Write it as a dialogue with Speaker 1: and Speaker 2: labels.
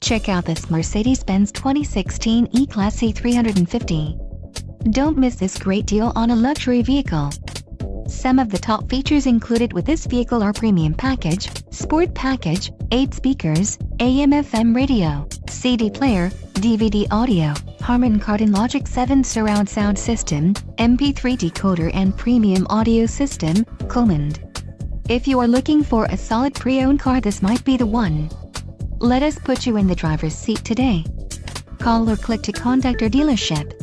Speaker 1: Check out this Mercedes-Benz 2016 E-Class E 350. Don't miss this great deal on a luxury vehicle. Some of the top features included with this vehicle are Premium Package, Sport Package, 8 speakers, AM/FM radio, CD player, DVD audio, Harman Kardon Logic 7 surround sound system, MP3 decoder and premium audio system, COMAND. If you are looking for a solid pre-owned car, this might be the one. Let us put you in the driver's seat today. Call or click to contact our dealership.